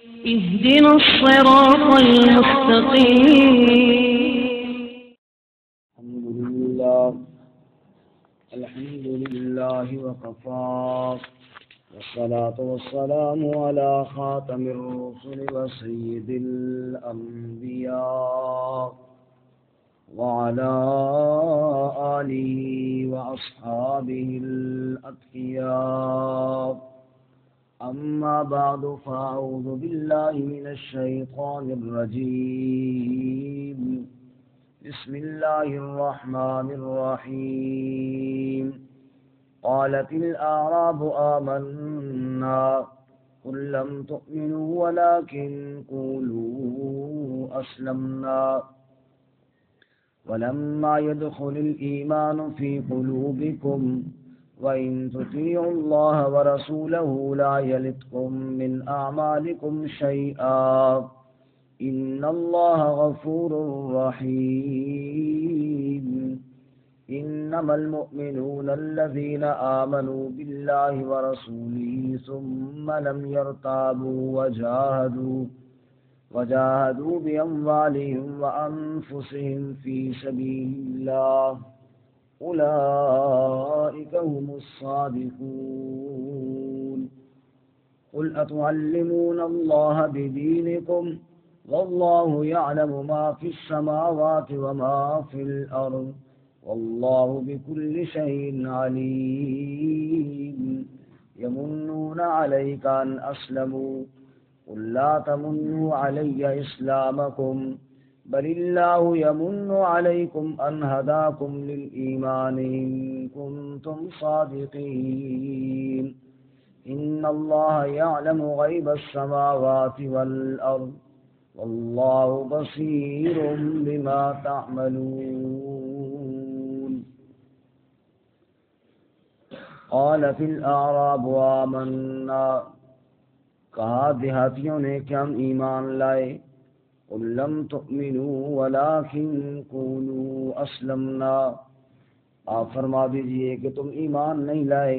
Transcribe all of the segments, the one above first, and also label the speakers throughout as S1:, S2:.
S1: اهدنا الصراط المستقيم.
S2: الحمد لله وكفى والصلاة والسلام على خاتم الرسل وسيد الأنبياء وعلى آله وأصحابه الأتقياء. أما بعد فأعوذ بالله من الشيطان الرجيم. بسم الله الرحمن الرحيم. قالت الأعراب آمنا قل لم تؤمنوا ولكن قولوا أسلمنا ولما يدخل الإيمان في قلوبكم وإن تطيعوا الله ورسوله لا يلتكم من أعمالكم شيئا إن الله غفور رحيم. إنما المؤمنون الذين آمنوا بالله ورسوله ثم لم يرتابوا وجاهدوا بأموالهم وأنفسهم في سبيل الله أولئك هم الصادقون. قل أتعلمون الله بدينكم والله يعلم ما في السماوات وما في الأرض والله بكل شيء عليم. يمنون عليك أن أسلموا قل لا تمنوا علي إسلامكم بل الله يمن عليكم أن هداكم للإيمان إن كنتم صادقين. إن الله يعلم غيب السماوات والأرض والله بصير بما تعملون. قالت الأعراب آمنا کہا دیہاتیوں نے کہ ہم ایمان لائے. قل لم تؤمنوا ولكن قولوا اسلمنا آپ فرما دیجئے کہ تم ایمان نہیں لائے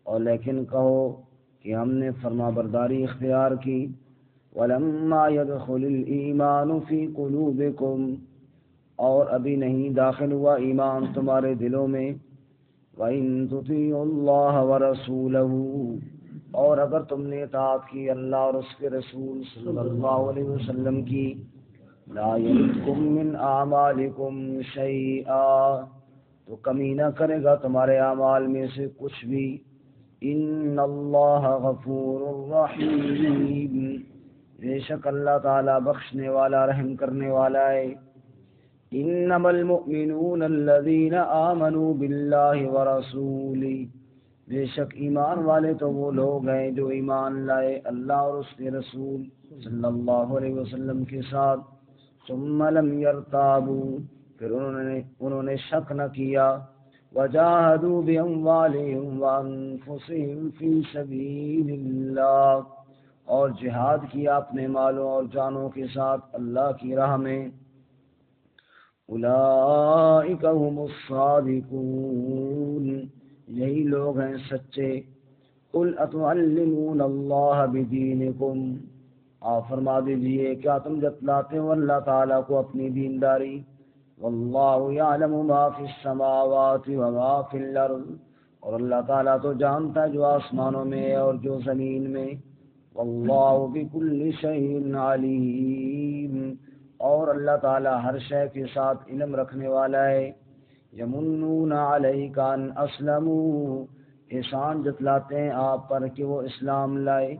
S2: اور لیکن کہو کہ ہم نے فرما برداری اختیار کی. ولما يدخل الایمان فی قلوبکم اور ابھی نہیں داخل ہوا ایمان تمہارے دلوں میں. وَإِن تُطِيعُوا اللَّهَ وَرَسُولَهُ اور اگر تم نے اطاعت کی اللہ اور اس کے رسول صلی اللہ علیہ وسلم کی. لا يلدكم من اعمالكم شيئا تو کمی نہ کرے گا تمہارے اعمال میں سے کچھ بھی. ان اللہ غفور رحیم بے شک اللہ تعالی بخشنے والا رحم کرنے والا ہے. انما المؤمنون الذين آمنوا بالله ورسوله بے شک ایمان والے تو وہ لوگ ہیں جو ایمان لائے اللہ اور اس کے رسول صلی اللہ علیہ وسلم کے ساتھ. ثم لم يرتابوا پھر انہوں نے شک نہ کیا. وجاهدوا بأموالهم وأنفسهم في سبيل الله اور جہاد کیا اپنے مالوں اور جانوں کے ساتھ اللہ کی راہ میں. اولئک هم الصادقون یہی لوگ ہیں سچے. قل اتعلمون اللہ بدینکم آپ فرما دیجئے کیا تم جتلاتے ہو اللہ تعالیٰ کو اپنی دینداری. واللہ یعلم ما فی السماوات وما فی الارض اور اللہ تعالیٰ تو جانتا ہے جو آسمانوں میں ہے اور جو زمین میں. واللہ بکل شیء علیم اور اللہ تعالیٰ ہر شے کے ساتھ علم رکھنے والا ہے. یمنون علیک ان اسلموا احسان جتلاتے ہیں آپ پر کہ وہ اسلام لائے.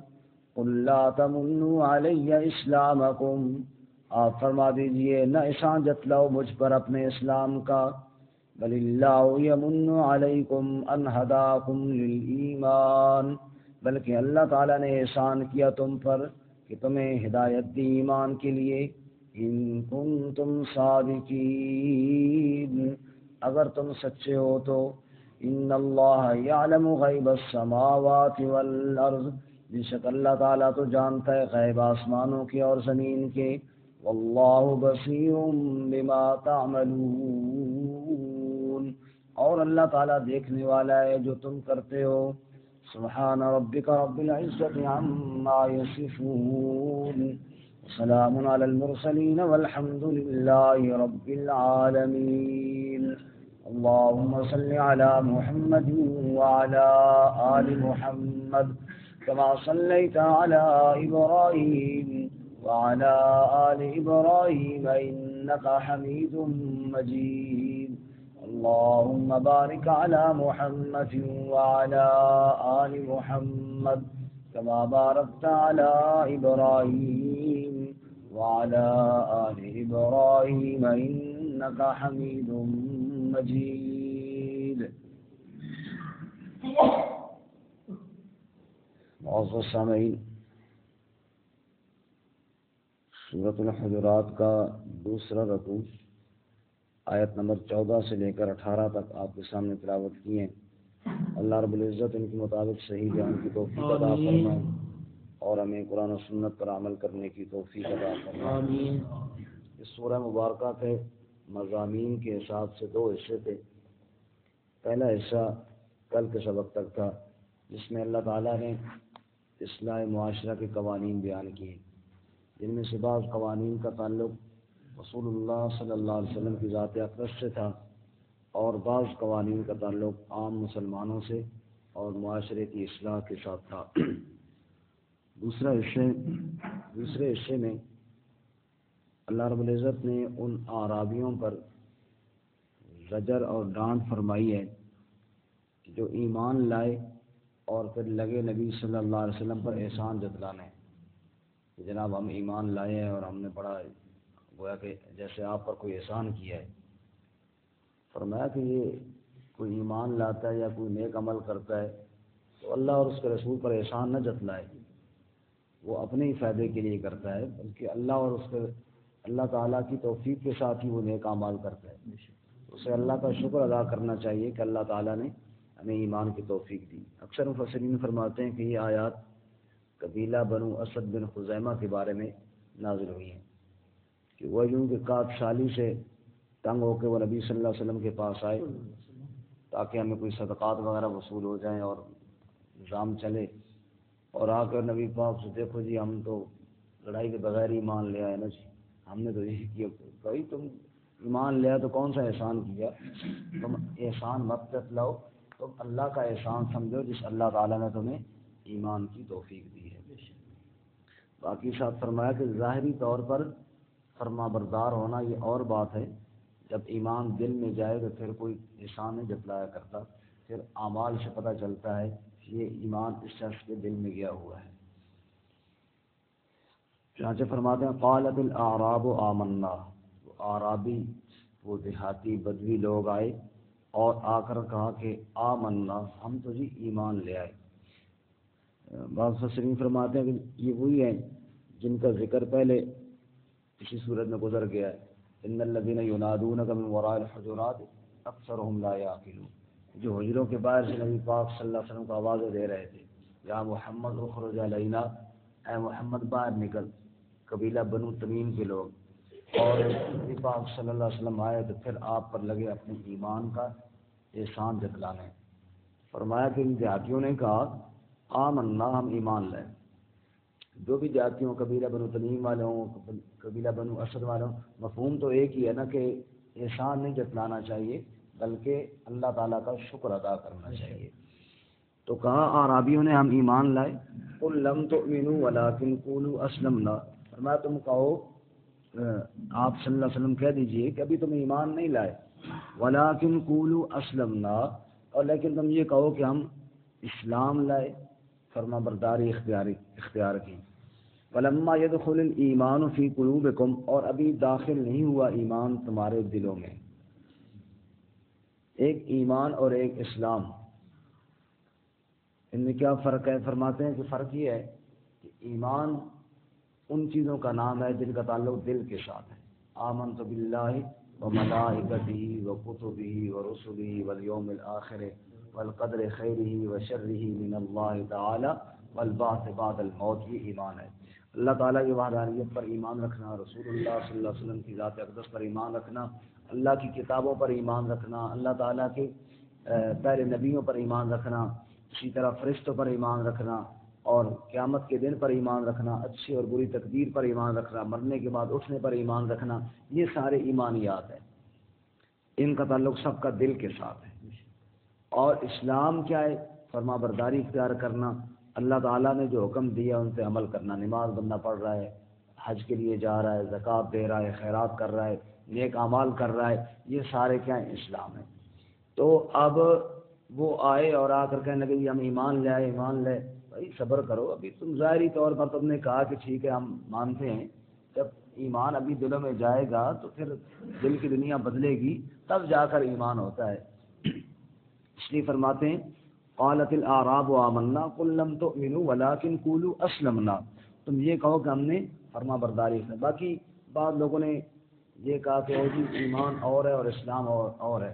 S2: قل لا تمنوا علی اسلامکم آپ فرما دیجئے نہ احسان جتلاؤ مجھ پر اپنے اسلام کا. بل اللہ یمن علیکم ان ہداکم للایمان بلکہ اللہ تعالیٰ نے احسان کیا تم پر کہ تمہیں ہدایت دی ایمان کے لیے. ان کنتم صادقین اگر تم سچے ہو تو. ان اللہ یعلم غیب السماوات والارض بے شک اللہ تعالیٰ تو جانتا ہے غیب آسمانوں کے اور زمین کے. واللہ بصیر بما تعملون اور اللہ تعالیٰ دیکھنے والا ہے جو تم کرتے ہو. سبحان ربك رب العزة عما يصفون وسلام على المرسلين والحمد لله رب العالمين اللهم صل على محمد وعلى آل محمد كما صليت على إبراهيم وعلى آل إبراهيم إنك حميد مجيد اللهم بارك على محمد وعلى آل محمد كما باركت على إبراهيم وعلى آل إبراهيم إنك حميد مجيد. معزز سامعین، سورۃ الحجرات کا دوسرا رکوع آیت نمبر 14 سے لے کر 18 تک آپ کے سامنے تلاوت کی ہیں. اللہ رب العزت ان کے مطابق صحیح بیان کی توفیق عطا فرمائے اور ہمیں قرآن و سنت پر عمل کرنے کی توفیق عطا فرمائے. اس سورہ مبارکہ کے مضامین کے حساب سے 2 حصے تھے. پہلا حصہ کل کے سبق تک تھا، جس میں اللہ تعالیٰ نے اصلاح معاشرہ کے قوانین بیان کیے، جن میں سے بعض قوانین کا تعلق رسول اللہ صلی اللہ علیہ وسلم کی ذات اقدس سے تھا اور بعض قوانین کا تعلق عام مسلمانوں سے اور معاشرے کی اصلاح کے ساتھ تھا. دوسرے حصے میں اللہ رب العزت نے ان اعرابیوں پر زجر اور ڈانٹ فرمائی ہے کہ جو ایمان لائے اور پھر لگے نبی صلی اللہ علیہ وسلم پر احسان جتلانے کہ جناب ہم ایمان لائے ہیں اور ہم نے بڑا گویا کہ جیسے آپ پر کوئی احسان کیا ہے. فرمایا کہ یہ کوئی ایمان لاتا ہے یا کوئی نیک عمل کرتا ہے تو اللہ اور اس کے رسول پر احسان نہ جتلائے، وہ اپنے ہی فائدے کے لیے کرتا ہے، بلکہ اللہ تعالیٰ کی توفیق کے ساتھ ہی وہ نیک اعمال کرتا ہے. اسے اللہ کا شکر ادا کرنا چاہیے کہ اللہ تعالیٰ نے ہمیں ایمان کی توفیق دی. اکثر مفسرین فرماتے ہیں کہ یہ آیات قبیلہ بنو اسد بن خزیمہ کے بارے میں نازل ہوئی ہیں کہ وہ یوں کہ کاٹ سالی سے تنگ ہو کے وہ نبی صلی اللہ علیہ وسلم کے پاس آئے تاکہ ہمیں کوئی صدقات وغیرہ وصول ہو جائیں اور نظام چلے، اور آ کر نبی پاک سے دیکھو جی ہم تو لڑائی کے بغیر ایمان لے آئے نا جی، ہم نے تو یہی کیا. بھائی تم ایمان لیا تو کون سا احسان کیا؟ تم احسان مت جتلاؤ، تم اللہ کا احسان سمجھو جس اللہ تعالیٰ نے تمہیں ایمان کی توفیق دی ہے. باقی ساتھ فرمایا کہ ظاہری طور پر فرما بردار ہونا یہ اور بات ہے، جب ایمان دل میں جائے تو پھر کوئی احسان نہیں جتلایا کرتا، پھر اعمال سے پتہ چلتا ہے کہ یہ ایمان اس شخص کے دل میں گیا ہوا ہے. چنانچہ فرماتے ہیں قالت الاعراب آمنا، وہ اعرابی وہ دیہاتی بدوی لوگ آئے اور آ کر کہا کہ آمنا، ہم تو جی ایمان لے آئے. بعض مفسرین فرماتے ہیں کہ یہ وہی ہیں جن کا ذکر پہلے اسی صورت میں گزر گیا ہے. ان الذین ینادونک من وراء الحجرات اکثرهم لا یعقلون، جو حجروں کے باہر سے نبی پاک صلی اللہ علیہ وسلم کو آوازیں دے رہے تھے، یا محمد اخرج علینا، اے محمد باہر نکل. قبیلہ بنو تمیم کے لوگ، اور نبی پاک صلی اللہ علیہ وسلم آئے تو پھر آپ پر لگے اپنے ایمان کا احسان جتلانے. فرمایا کہ ان دیہاتیوں نے کہا آمنا، ہم ایمان لائے. جو بھی دیہاتیوں، قبیلہ بنو تمیم والے ہوں، قبیلہ بنو اسد والے ہوں، مفہوم تو ایک ہی ہے نا کہ احسان نہیں جتلانا چاہیے بلکہ اللہ تعالیٰ کا شکر ادا کرنا چاہیے. تو کہا اعرابیوں نے ہم ایمان لائے. قل لم تؤمنوا ولکن قولوا اسلمنا، فرمایا تم کہو، آپ صلی اللہ علیہ وسلم کہہ دیجئے کہ ابھی تم ایمان نہیں لائے، ولکن قولوا اسلمنا، اور لیکن تم یہ کہو کہ ہم اسلام لائے، فرما برداری اختیار کی. ولما يدخل الایمان فی قلوبکم، اور ابھی داخل نہیں ہوا ایمان تمہارے دلوں میں. ایک ایمان اور ایک اسلام، ان میں کیا فرق ہے؟ فرماتے ہیں کہ فرق یہ ہے کہ ایمان ان چیزوں کا نام ہے جن کا تعلق دل کے ساتھ ہے. آمنت باللہ وملائکتہ وکتبہ ورسلہ والیوم الآخر والقدر خیرہ وشرہ من اللہ تعالی والبعث بعد الموت، یہ ایمان ہے. اللہ تعالیٰ کی وحدانیت پر ایمان رکھنا، رسول اللہ صلی اللہ علیہ وسلم کی ذات اقدس پر ایمان رکھنا، اللہ کی کتابوں پر ایمان رکھنا، اللہ تعالیٰ کے پہلے نبیوں پر ایمان رکھنا، اسی طرح فرشتوں پر ایمان رکھنا اور قیامت کے دن پر ایمان رکھنا، اچھی اور بری تقدیر پر ایمان رکھنا، مرنے کے بعد اٹھنے پر ایمان رکھنا، یہ سارے ایمانیات ہیں۔ ان کا تعلق سب کا دل کے ساتھ ہے۔ اور اسلام کیا ہے؟ فرما برداری اختیار کرنا، اللہ تعالیٰ نے جو حکم دیا ان پہ عمل کرنا۔ نماز بندہ پڑھ رہا ہے، حج کے لیے جا رہا ہے، زکوٰۃ دے رہا ہے، خیرات کر رہا ہے، نیک اعمال کر رہا ہے، یہ سارے کیا ہیں؟ اسلام ہے۔ تو اب وہ آئے اور آ کر کہنے لگے ہم ایمان لے آئے، ایمان لے، بھائی صبر کرو، ابھی تم ظاہری طور پر تم نے کہا کہ ٹھیک ہے ہم مانتے ہیں، جب ایمان ابھی دلوں میں جائے گا تو پھر دل کی دنیا بدلے گی، تب جا کر ایمان ہوتا ہے۔ اس لیے فرماتے ہیں قالت الاعراب آمنا قل لم تؤمنوا ولكن قولوا اسلمنا، تم یہ کہو کہ ہم نے فرما برداری کی۔ باقی بعض لوگوں نے یہ کہا کہ جی ایمان اور ہے اور اسلام اور ہے،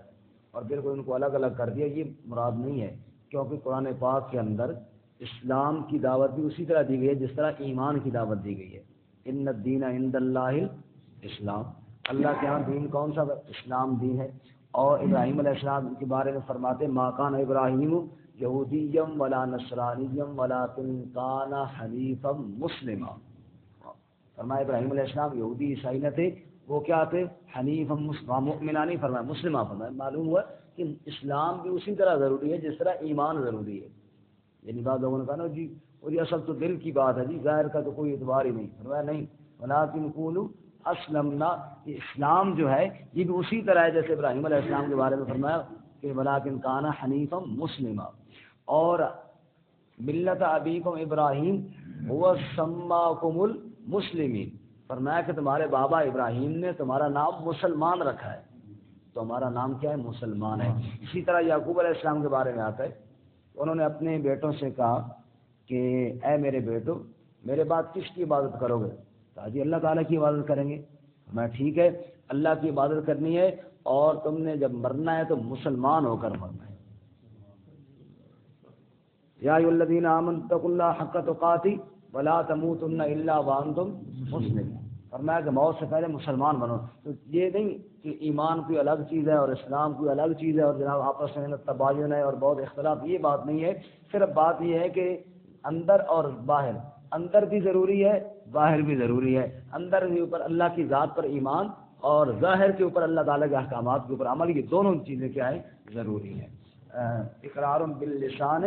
S2: اور بالکل ان کو الگ الگ کر دیا، یہ مراد نہیں ہے، کیونکہ قرآن پاک کے اندر اسلام کی دعوت بھی اسی طرح دی گئی ہے جس طرح ایمان کی دعوت دی گئی ہے۔ ان الدین عند اللہ اسلام، اللہ کے ہاں دین کون سا؟ اسلام دین ہے۔ اور ابراہیم علیہ السلام کے بارے میں فرماتے ما کان ابراہیم یہودیم ولا نصرانیم ولکن کان حنیفا مسلما، فرمایا ابراہیم علیہ السلام یہودی عیسائی نہ تھے، وہ کیا تھے؟ حنیفا مؤمنا نہیں فرمایا، مسلمہ فرمایا۔ معلوم ہوا کہ اسلام بھی اسی طرح ضروری ہے جس طرح ایمان ضروری ہے۔ یعنی بعض لوگوں نے کہا نا جی اور یہ اصل تو دل کی بات ہے جی، ظاہر کا تو کوئی اعتبار ہی نہیں، فرمایا نہیں، ولکن قولوا اسلمنا، یہ اسلام جو ہے یہ بھی اسی طرح ہے جیسے ابراہیم علیہ السلام کے بارے میں فرمایا کہ ولکن کان حنیفا مسلما، اور ملت ابیکم ابراہیم هو سماکم المسلمین، فرمایا کہ تمہارے بابا ابراہیم نے تمہارا نام مسلمان رکھا ہے، تو ہمارا نام کیا ہے؟ مسلمان ہے۔ اسی طرح یعقوب علیہ السلام کے بارے میں آتا ہے، انہوں نے اپنے بیٹوں سے کہا کہ اے میرے بیٹو میرے بعد کس کی عبادت کرو گے؟ کہا جی اللہ تعالیٰ کی عبادت کریں گے۔ میں ٹھیک ہے، اللہ کی عبادت کرنی ہے، اور تم نے جب مرنا ہے تو مسلمان ہو کر مرنا ہے۔ یا ایھا الذین آمنوا اتقوا اللہ حق تقاتہ ولا تموتن الا وانتم مسلمون، فرمایا کہ موت سے پہلے مسلمان بنو۔ تو یہ نہیں کہ ایمان کوئی الگ چیز ہے اور اسلام کوئی الگ چیز ہے اور جناب آپس میں تباین ہے اور بہت اختلاف، یہ بات نہیں ہے۔ صرف بات یہ ہے کہ اندر اور باہر، اندر بھی ضروری ہے باہر بھی ضروری ہے، اندر کے اوپر اللہ کی ذات پر ایمان اور ظاہر کے اوپر اللہ تعالیٰ کے احکامات کے اوپر عمل، یہ دونوں چیزیں کیا ہے؟ ضروری ہیں۔ اقرار باللسان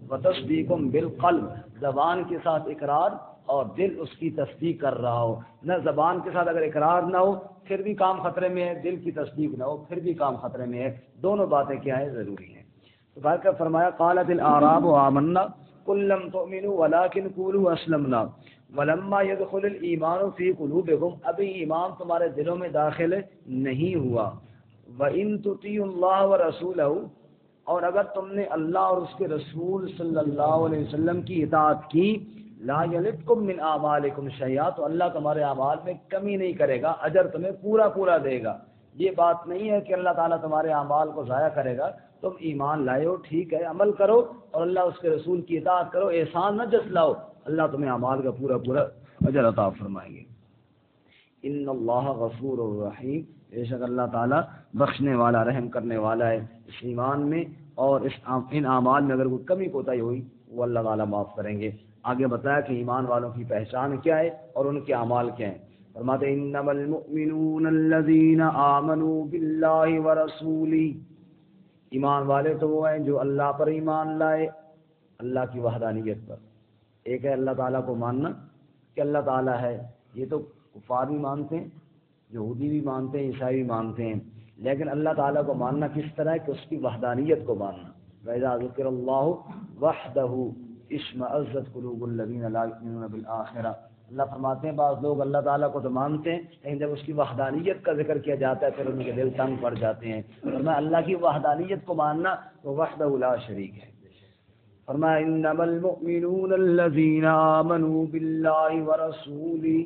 S2: و تصدیق بالقلب، زبان کے ساتھ اقرار اور دل اس کی تصدیق کر رہا ہو، نہ زبان کے ساتھ اگر اقرار نہ ہو پھر بھی کام خطرے میں ہے، دل کی تصدیق نہ ہو پھر بھی کام خطرے میں ہے، دونوں باتیں کیا ہے؟ ضروری ہیں۔ تو بار کا فرمایا قالت الاعراب آمنا قل لم تؤمنوا ولكن قولوا اسلمنا ولما يدخل الايمان في قلوبكم، ابھی ایمان تمہارے دلوں میں داخل نہیں ہوا، وان تطيعوا الله ورسوله، اور اگر تم نے اللہ اور اس کے رسول صلی اللہ علیہ وسلم کی اطاعت کی، لا یلدکم من اعمالکم شیئا، تو اللہ تمہارے اعمال میں کمی نہیں کرے گا، اجر تمہیں پورا پورا دے گا۔ یہ بات نہیں ہے کہ اللہ تعالیٰ تمہارے اعمال کو ضائع کرے گا، تم ایمان لائے ہو ٹھیک ہے، عمل کرو اور اللہ اس کے رسول کی اطاعت کرو، احسان نہ جتلاؤ، اللہ تمہیں اعمال کا پورا پورا اجر عطا فرمائیں گے۔ ان اللہ غفور الرحیم، بے شک اللہ تعالیٰ بخشنے والا رحم کرنے والا ہے۔ اس ایمان میں اور ان اعمال میں اگر کوئی کمی کوتاہی ہوئی وہ اللہ تعالیٰ معاف کریں گے۔ آگے بتایا کہ ایمان والوں کی پہچان کیا ہے اور ان کے اعمال کیا ہیں۔ فرماتے ہیں انما المؤمنون الذین آمنوا باللہ ورسولہ، ایمان والے تو وہ ہیں جو اللہ پر ایمان لائے، اللہ کی وحدانیت پر۔ ایک ہے اللہ تعالیٰ کو ماننا کہ اللہ تعالیٰ ہے، یہ تو کفار بھی مانتے ہیں، یہودی بھی مانتے ہیں، عیسائی بھی مانتے ہیں، لیکن اللہ تعالیٰ کو ماننا کس طرح ہے کہ اس کی وحدانیت کو ماننا۔ وَإِذَا ذُكِرَ اللَّهُ وَحْدَهُ اشْمَأَزَّتْ قُلُوبُ الَّذِينَ لَا يُؤْمِنُونَ بِالْآخِرَةِ، اللہ فرماتے ہیں بعض لوگ اللہ تعالیٰ کو تو مانتے ہیں لیکن جب اس کی وحدانیت کا ذکر کیا جاتا ہے پھر ان کے دل تنگ پڑ جاتے ہیں۔ فرمایا اللہ کی وحدانیت کو ماننا وہ وحدہ لا شریک ہے۔ فرمایا انما المؤمنون الذین آمنوا باللہ ورسولہ،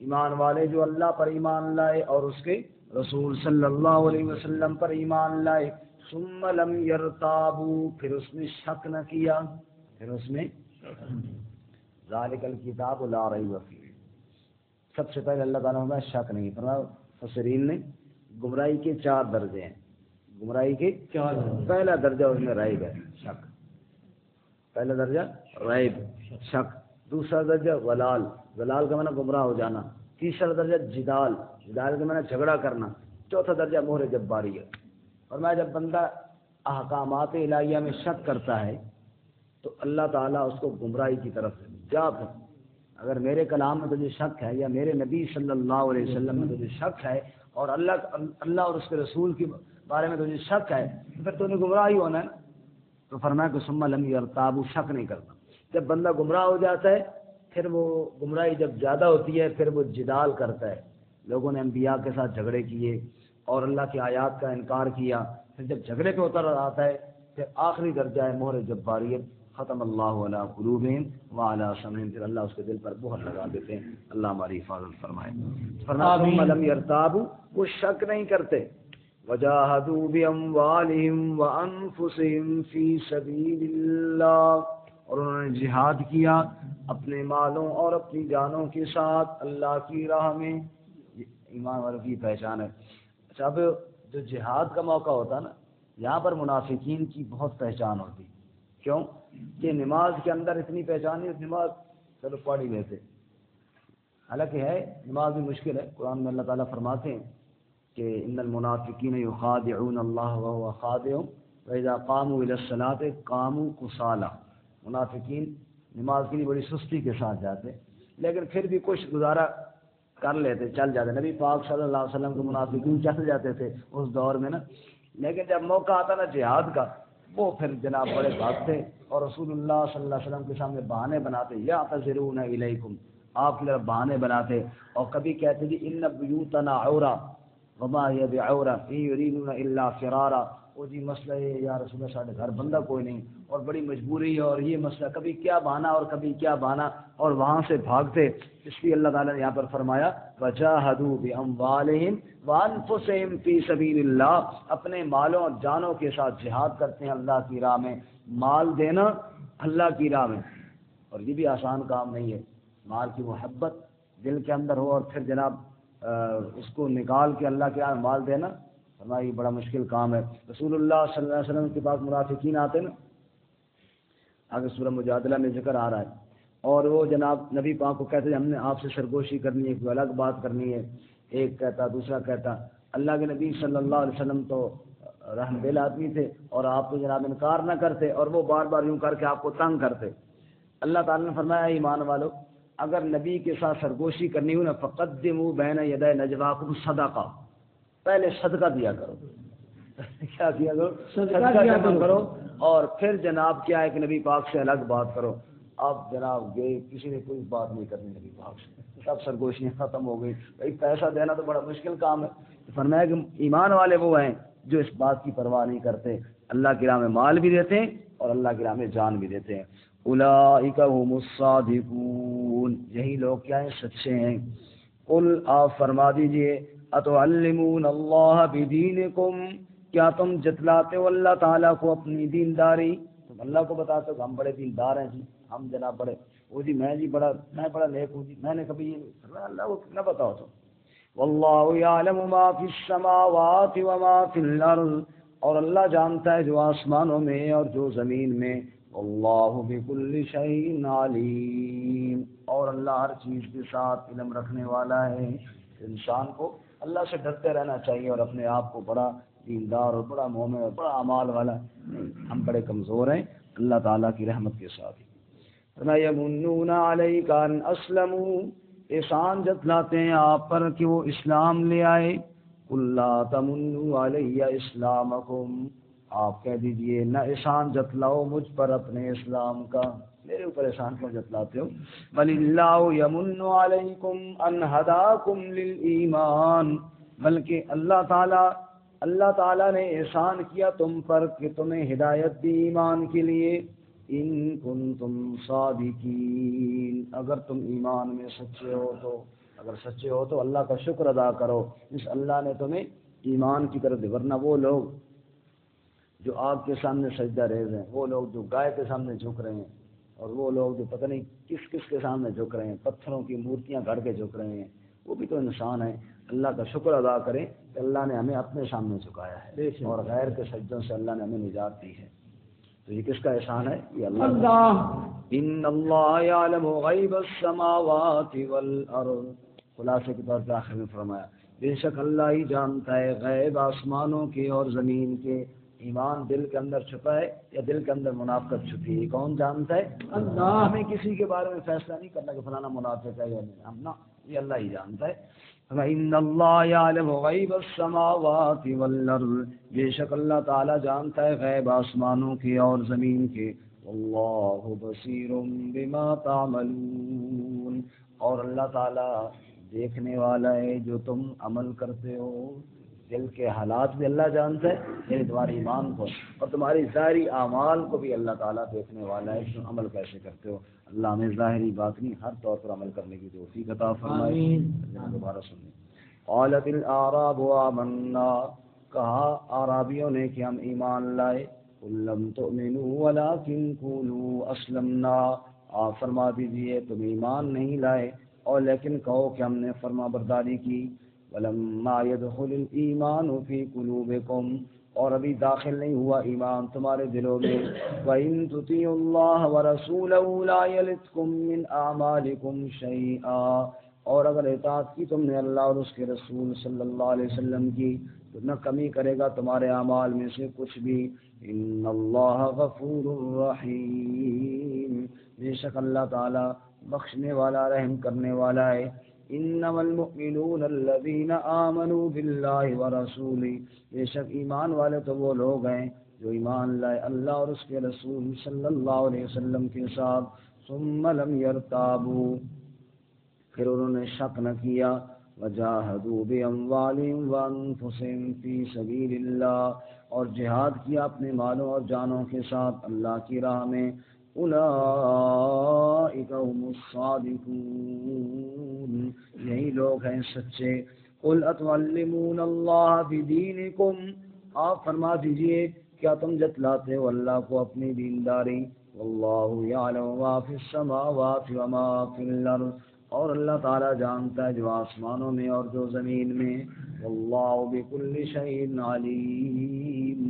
S2: ایمان والے جو اللہ پر ایمان لائے اور اس کے رسول صلی اللہ علیہ وسلم پر ایمان لائے، ثم لم یرتابوا، پھر اس میں شک نہ کیا، پھر اس میں ذالک الکتاب لا ریب فیہ، سب سے پہلے اللہ تعالیٰ میں شک نہیں۔ فرمایا مفسرین نے گمراہی کے 4 درجے ہیں، گمراہی کے 4 پہلا درجہ اس میں ریب ہے، شک۔ پہلا درجہ ریب شک، دوسرا درجہ ضلال، ضلال کا معنی گمراہ ہو جانا، تیسرا درجہ جدال، جدال کا معنی جھگڑا کرنا، چوتھا درجہ مہر جباریت۔ اور میں جب بندہ احکامات الہیہ میں شک کرتا ہے تو اللہ تعالیٰ اس کو گمراہی کی طرف جا پھر، اگر میرے کلام میں تجھے شک ہے یا میرے نبی صلی اللہ علیہ وسلم میں تجھے شک ہے اور اللہ اور اس کے رسول کے بارے میں تجھے شک ہے تو پھر تو نے گمراہ ہی ہونا ہے۔ تو فرمایا کہ ثم لم یرتاب، شک نہیں کرنا۔ جب بندہ گمراہ ہو جاتا ہے پھر وہ گمراہی جب زیادہ ہوتی ہے پھر وہ جدال کرتا ہے، لوگوں نے انبیاء کے ساتھ جھگڑے کیے اور اللہ کی آیات کا انکار کیا، پھر جب جھگڑے پہ اتر آتا ہے پھر آخری درجہ ہے مہر جباریت، ختم اللہ علی قلوبہم وعلی سمعہم، پھر اللہ اس کے دل پر مہر لگا دیتے ہیں۔ اللہ ہماری حفاظت فرمائے۔ فرمایا ثم لم یرتابوا، وہ شک نہیں کرتے، وجاہدوا باموالہم وانفسہم فی سبیل اللہ، اور انہوں نے جہاد کیا اپنے مالوں اور اپنی جانوں کے ساتھ اللہ کی راہ میں۔ یہ ایمان والوں کی پہچان ہے۔ اچھا، اب جو جہاد کا موقع ہوتا نا، یہاں پر منافقین کی بہت پہچان ہوتی۔ کیوں کہ نماز کے اندر اتنی پہچان ہے، نماز چلو پڑھ ہی لیتے، حالانکہ ہے نماز بھی مشکل ہے۔ قرآن میں اللہ تعالیٰ فرماتے ہیں کہ ان المنافقین یخادعون اللہ وهو خادعهم واذا قاموا الى الصلاة قاموا کسالى، منافقین نماز کے لیے بڑی سستی کے ساتھ جاتے لیکن پھر بھی کچھ گزارا کر لیتے، چل جاتے۔ نبی پاک صلی اللہ علیہ وسلم کے منافقین چل جاتے تھے اس دور میں نا، لیکن جب موقع آتا نا جہاد کا وہ پھر جناب بڑے بھاگتے اور رسول اللہ صلی اللہ علیہ وسلم کے سامنے بہانے بناتے، یعتذرون الیکم، آپ کی طرف بہانے بناتے، اور کبھی کہتے جی ان بیوتنا عورہ وما ہی بعورہ ان یریدون الا فرارا، وہ جی مسئلہ ہے یا رسول اللہ ساڈے گھر بندہ کوئی نہیں اور بڑی مجبوری ہے اور یہ مسئلہ، کبھی کیا بہانا اور کبھی کیا بہانا، اور وہاں سے بھاگتے۔ اس لیے اللہ تعالیٰ نے یہاں پر فرمایا وجاہدوا باموالہم وانفسہم فی سبیل اللہ، اپنے مالوں اور جانوں کے ساتھ جہاد کرتے ہیں اللہ کی راہ میں۔ مال دینا اللہ کی راہ میں، اور یہ بھی آسان کام نہیں ہے، مال کی محبت دل کے اندر ہو اور پھر جناب اس کو نکال کے اللہ کے راہ میں مال دینا، فرمایا یہ بڑا مشکل کام ہے۔ رسول اللہ صلی اللہ علیہ وسلم کے پاس منافقین آتے نا، آگے سورہ مجادلہ میں ذکر آ رہا ہے، اور وہ جناب نبی پاک کو کہتے ہیں ہم نے آپ سے سرگوشی کرنی ہے، کوئی الگ بات کرنی ہے، ایک کہتا دوسرا کہتا۔ اللہ کے نبی صلی اللہ علیہ وسلم تو رحم دل آدمی تھے اور آپ تو جناب انکار نہ کرتے، اور وہ بار بار یوں کر کے آپ کو تنگ کرتے۔ اللہ تعالیٰ نے فرمایا ایمان والو، اگر نبی کے ساتھ سرگوشی کرنی ہو نا فقدموا بین یدی نجواکم صدقہ، پہلے صدقہ دیا کرو۔ کیا کیا کرو؟ صدقہ جمع کرو، اور پھر جناب کیا ہے کہ نبی پاک سے الگ بات کرو۔ اب جناب گئے کسی نے کوئی بات نہیں کرنی نبی پاک سے، سب سرگوشیاں ختم ہو گئی۔ بھائی پیسہ دینا تو بڑا مشکل کام ہے۔ فرمایا کہ ایمان والے وہ ہیں جو اس بات کی پرواہ نہیں کرتے، اللہ کی راہ میں مال بھی دیتے ہیں اور اللہ کی راہ میں جان بھی دیتے ہیں۔ اولئک هم الصادقون، یہی لوگ کیا ہیں؟ سچے ہیں۔ قل، آپ فرما دیجئے، اتعلمون اللہ بدینکم، کیا تم جتلاتے ہو اللہ تعالیٰ کو اپنی دینداری؟ تم اللہ کو بتاتے ہو کہ ہم بڑے دیندار ہیں جی، ہم جناب بڑے، وہ جی میں بڑا نیک ہوں جی، میں نے کبھی یہ اللہ کو نہ بتاؤ تو۔ واللہ یعلم ما فی السماوات وما فی الارض، اور اللہ جانتا ہے جو آسمانوں میں اور جو زمین میں۔ واللہ بکل شیء علیم، اور اللہ ہر چیز کے ساتھ علم رکھنے والا ہے۔ انسان کو اللہ سے ڈرتے رہنا چاہیے اور اپنے آپ کو بڑا دیندار اور بڑا مومن اور بڑا اعمال والا، ہم بڑے کمزور ہیں اللہ تعالیٰ کی رحمت کے ساتھ۔ یمنون علیک ان اسلموا، احسان جتلاتے ہیں آپ پر کہ وہ اسلام لے آئے۔ قل لا تمنوا علی اسلامکم، آپ کہہ دیجئے نہ احسان جتلاؤ مجھ پر اپنے اسلام کا، میرے اوپر احسان کیوں جتلاتے ہو؟ بل اللہ یمن علیکم ان ہداکم للایمان، بلکہ اللہ تعالیٰ نے احسان کیا تم پر کہ تمہیں ہدایت دی ایمان کے لیے۔ ان کنتم صادقین، اگر تم ایمان میں سچے ہو تو، اگر سچے ہو تو اللہ کا شکر ادا کرو جس اللہ نے تمہیں ایمان کی طرف دے، ورنہ وہ لوگ جو آگ کے سامنے سجدہ ریز ہیں، وہ لوگ جو گائے کے سامنے جھک رہے ہیں، اور وہ لوگ جو پتہ نہیں کس کس کے سامنے جھک رہے ہیں، پتھروں کی مورتیاں گھڑ کے جھک رہے ہیں، وہ بھی تو انسان ہیں۔ اللہ کا شکر ادا کریں کہ اللہ نے ہمیں اپنے سامنے جھکایا ہے اور غیر کے سجدوں سے اللہ نے ہمیں نجات دی ہے۔ تو یہ کس کا احسان ہے؟ یہ اللہ۔ ان اللہ یعلم غیب السماوات والارض، خلاصے کے طور پہ آخر میں فرمایا بے شک اللہ ہی جانتا ہے غیب آسمانوں کے اور زمین کے۔ ایمان دل کے اندر چھپا ہے یا دل کے اندر منافقت چھپی ہے، کون جانتا ہے؟ اللہ۔ ہمیں کسی کے بارے میں فیصلہ نہیں کرنا کہ فلانا منافق ہے یا نہیں، ہم نا، یہ اللہ ہی جانتا ہے۔ ان اللہ یعلم غیب السماوات والارض، بے شک اللہ تعالی جانتا ہے غیب آسمانوں کے اور زمین کے۔ واللہ بصیر بما تعملون، اور اللہ تعالی دیکھنے والا ہے جو تم عمل کرتے ہو۔ دل کے حالات بھی اللہ جانتا ہے، یعنی تمہارے ایمان کو اور تمہاری ظاہری اعمال کو بھی اللہ تعالیٰ دیکھنے والا ہے کہ تم عمل کیسے کرتے ہو۔ اللہ ہمیں ظاہری باطنی ہر طور پر عمل کرنے کی توفیق عطا فرمائے۔ دوبارہ سنیں۔ قالت الاعراب آمنا، کہا اعرابیوں نے کہ ہم ایمان لائے۔ قل لم تؤمنوا ولکن قولوا اسلمنا، آپ فرما دیجئے تم ایمان نہیں لائے اور لیکن کہو کہ ہم نے فرما برداری کی۔ ولما يدخل الایمان فی قلوبکم، اور ابھی داخل نہیں ہوا ایمان تمہارے دلوں میں۔ وَإِن تُطِيعُوا اللَّهَ وَرَسُولَهُ لَا يَلِتْكُم مِّنْ أَعْمَالِكُمْ شَيْئًا، اور اگر اطاعت کی تم نے اللہ اور اس کے رسول صلی اللہ علیہ وسلم کی تو نہ کمی کرے گا تمہارے اعمال میں سے کچھ بھی۔ ان اللہ غفور رحیم، بے شک اللہ تعالی بخشنے والا رحم کرنے والا ہے۔ انما المؤمنون الذين آمنوا بالله ورسوله، بے شک ایمان والے تو وہ لوگ ہیں جو ایمان لائے اللہ اور اس کے رسول صلی اللہ علیہ وسلم کے ساتھ۔ ثم لم يرتابوا، پھر انہوں نے شک نہ کیا۔ وجاہدوا باموالهم وانفسهم فی سبیل اللہ، اور جہاد کیا اپنے مالوں اور جانوں کے ساتھ اللہ کی راہ میں۔ اولئک هم الصادقون، یہی لوگ ہیں سچے۔ قل اتعلمون اللہ بدینکم، آپ فرما دیجئے کیا تم جتلاتے ہو اللہ کو اپنی دینداری۔ واللہ یعلم ما فی السماوات وما فی الارض، اور اللہ تعالی جانتا ہے جو آسمانوں میں اور جو زمین میں۔ واللہ بکل شیء علیم،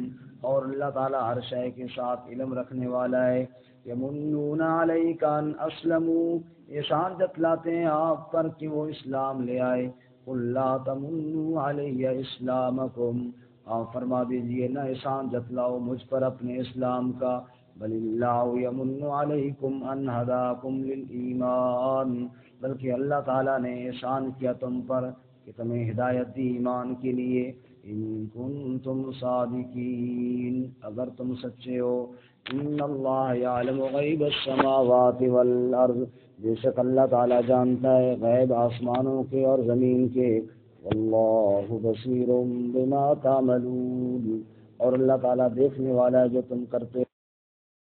S2: اور اللہ تعالی ہر شے کے ساتھ علم رکھنے والا ہے۔ یمنون علیک ان اسلموا، احسان جتلاتے ہیں آپ پر کہ وہ اسلام لے آئے۔ قل لا تمنوا علی اسلامکم، آپ فرما دیجئے نہ احسان جتلاؤ مجھ پر اپنے اسلام کا۔ بل اللہ یمن علیکم ان ہداکم للایمان، بلکہ اللہ تعالیٰ نے احسان کیا تم پر کہ تمہیں ہدایت دی ایمان کے لیے۔ ان کنتم صادقین، اگر تم سچے ہو۔ ان اللہ یعلم غیب السماوات والارض، بے شک اللہ تعالیٰ جانتا ہے غیب آسمانوں کے اور زمین کے۔ واللہ بصیر بما تعملون، اور اللہ تعالیٰ دیکھنے والا ہے جو تم کرتے